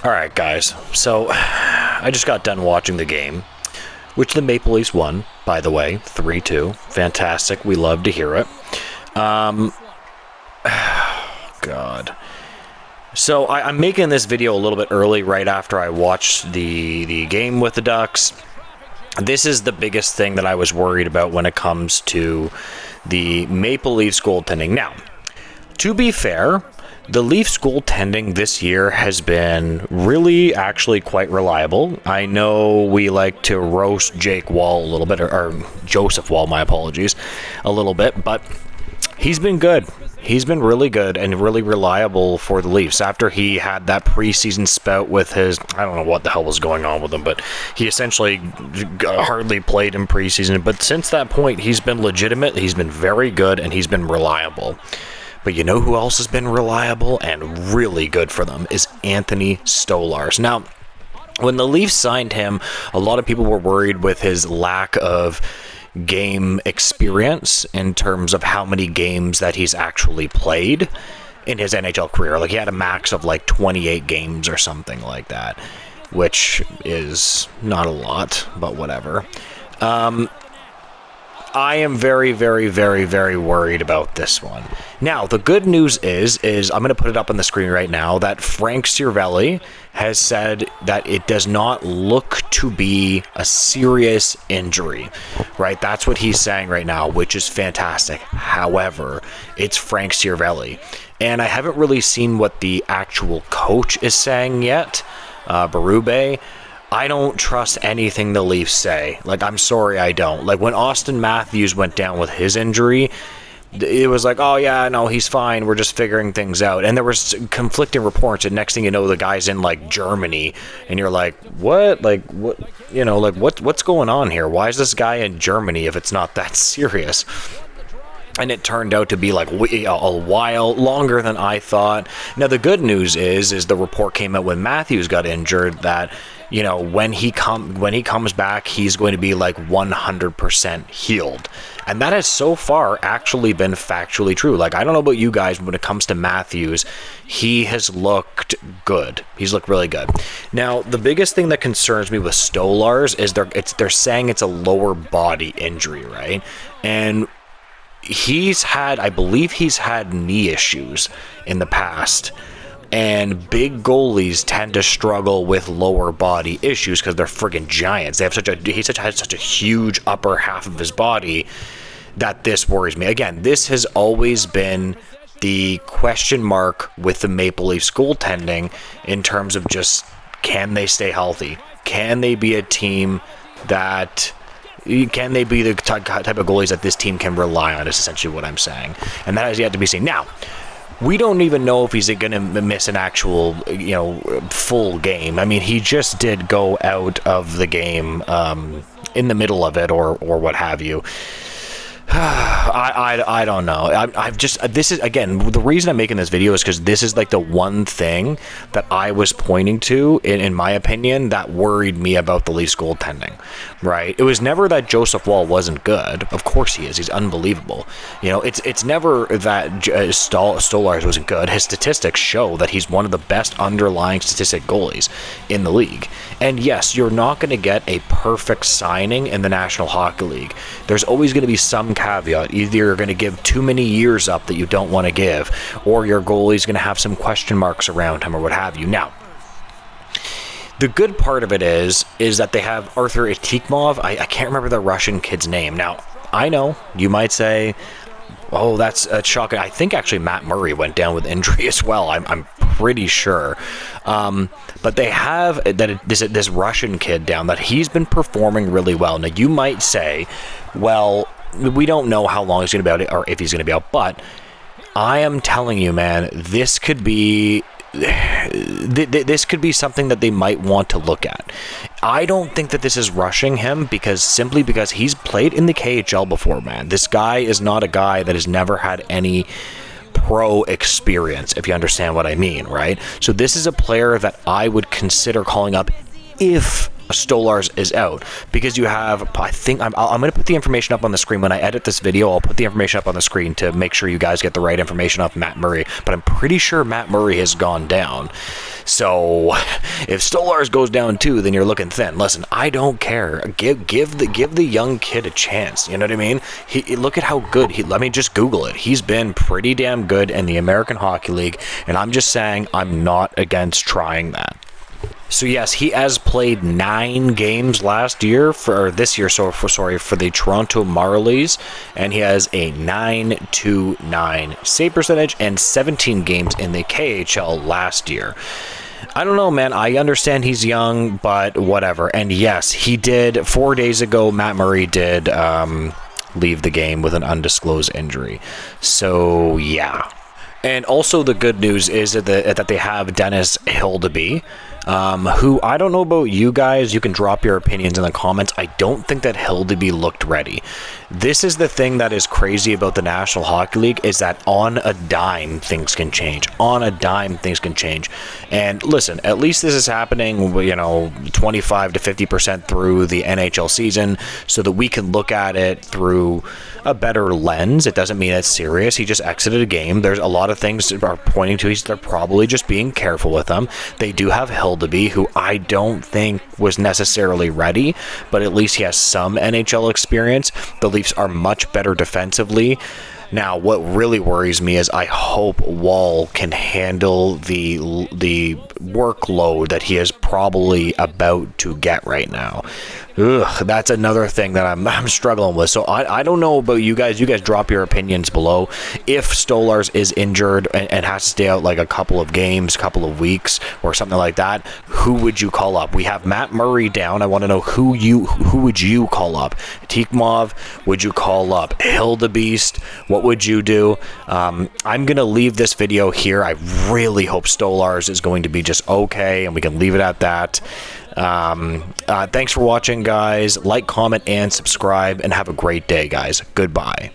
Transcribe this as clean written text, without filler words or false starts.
All right, guys. So I just got done watching the game, which the Maple Leafs won, by the way, 3-2. Fantastic. We love to hear it. God. So I'm making this video a little bit early, right after I watched the game with the Ducks. This is the biggest thing that I was worried about when it comes to the Maple Leafs goaltending. Now, to be fair, the Leafs goaltending this year has been really actually quite reliable. I know we like to roast Jake Wall a little bit, or Joseph Wall, my apologies, a little bit, but he's been good. He's been really good and really reliable for the Leafs after he had that preseason spout with his, I don't know what the hell was going on with him, but he essentially hardly played in preseason. But since that point, he's been legitimate, he's been very good, and he's been reliable. But you know who else has been reliable and really good for them is Anthony Stolarz. Now, when the Leafs signed him, a lot of people were worried with his lack of game experience in terms of how many games that he's actually played in his NHL career. Like, he had a max of like 28 games or something like that, which is not a lot, but whatever. I am very, very, very, very worried about this one. Now, the good news is I'm going to put it up on the screen right now, that Frank Cervelli has said that it does not look to be a serious injury, right? That's what he's saying right now, which is fantastic. However, it's Frank Cervelli, and I haven't really seen what the actual coach is saying yet, Berube. I don't trust anything the Leafs say. Like, I'm sorry, I don't. Like, when Austin Matthews went down with his injury, it was like, oh yeah, no, he's fine, we're just figuring things out. And there was conflicting reports, and next thing you know, the guy's in like Germany, and you're like, what? Like, what? You know, like, what's going on here? Why is this guy in Germany if it's not that serious? And it turned out to be like a while longer than I thought. Now, the good news is the report came out when Matthews got injured that, you know, when he comes back, he's going to be like 100% healed. And that has so far actually been factually true. Like, I don't know about you guys, but when it comes to Matthews, he has looked good. He's looked really good. Now, the biggest thing that concerns me with Stolarz is they're saying it's a lower body injury, right? And I believe he's had knee issues in the past, and big goalies tend to struggle with lower body issues because they're friggin' giants. They have such a huge upper half of his body that this worries me. Again, this has always been the question mark with the Maple Leafs goaltending in terms of just, can they stay healthy? Can they be a team that... Can they be the type of goalies that this team can rely on, is essentially what I'm saying. And that has yet to be seen. Now, we don't even know if he's going to miss an actual, full game. I mean, he just did go out of the game in the middle of it or what have you. I don't know. This is, again, the reason I'm making this video is because this is like the one thing that I was pointing to, in my opinion, that worried me about the Leafs goaltending, right? It was never that Joseph Wall wasn't good. Of course he is. He's unbelievable. You know, it's never that Stolarz wasn't good. His statistics show that he's one of the best underlying statistic goalies in the league. And yes, you're not going to get a perfect signing in the National Hockey League. There's always going to be some caveat. Either you're going to give too many years up that you don't want to give, or your goalie's going to have some question marks around him or what have you. Now, the good part of it is that they have Arthur Itikmov. I can't remember the Russian kid's name. Now, I know you might say, oh, that's shocking. I think actually Matt Murray went down with injury as well. I'm pretty sure. But they have this Russian kid down that he's been performing really well. Now, you might say, well, we don't know how long he's going to be out or if he's going to be out, but I am telling you, man, this could be something that they might want to look at. I don't think that this is rushing him simply because he's played in the KHL before, man. This guy is not a guy that has never had any pro experience, if you understand what I mean, right? So this is a player that I would consider calling up if Stolarz is out, because you have, I think, I'm going to put the information up on the screen when I edit this video. I'll put the information up on the screen to make sure you guys get the right information off Matt Murray, but I'm pretty sure Matt Murray has gone down. So if Stolarz goes down too, then you're looking thin. Listen, I don't care. Give the young kid a chance. You know what I mean? Look at how good let me just Google it. He's been pretty damn good in the American Hockey League, and I'm just saying I'm not against trying that. So yes, he has played 9 games last year for the Toronto Marlies, and he has a .929 save percentage and 17 games in the KHL last year. I don't know, man. I understand he's young, but whatever. And yes, he did 4 days ago. Matt Murray did leave the game with an undisclosed injury. So yeah. And also the good news is that they have Dennis Hildeby, who, I don't know about you guys. You can drop your opinions in the comments. I don't think that Hildeby looked ready. This is the thing that is crazy about the National Hockey League, is that on a dime things can change. On a dime things can change. And listen, at least this is happening, 25 to 50% through the NHL season, so that we can look at it through a better lens. It doesn't mean it's serious. He just exited a game. There's a lot of things that are pointing to they're probably just being careful with him. They do have Hildeby, who I don't think was necessarily ready, but at least he has some NHL experience. The Leafs are much better defensively. Now, what really worries me is I hope Wall can handle the workload that he is probably about to get right now. Ugh, that's another thing that I'm struggling with. So I don't know about you guys. You guys drop your opinions below. If Stolarz is injured and has to stay out like a couple of games, couple of weeks, or something like that, who would you call up? We have Matt Murray down. I want to know who would you call up? Tikmov? Would you call up Hildebeest? What would you do? I'm gonna leave this video here. I really hope Stolarz is going to be just okay, and we can leave it at that. Thanks for watching, guys. Like, comment, and subscribe, and have a great day, guys. Goodbye.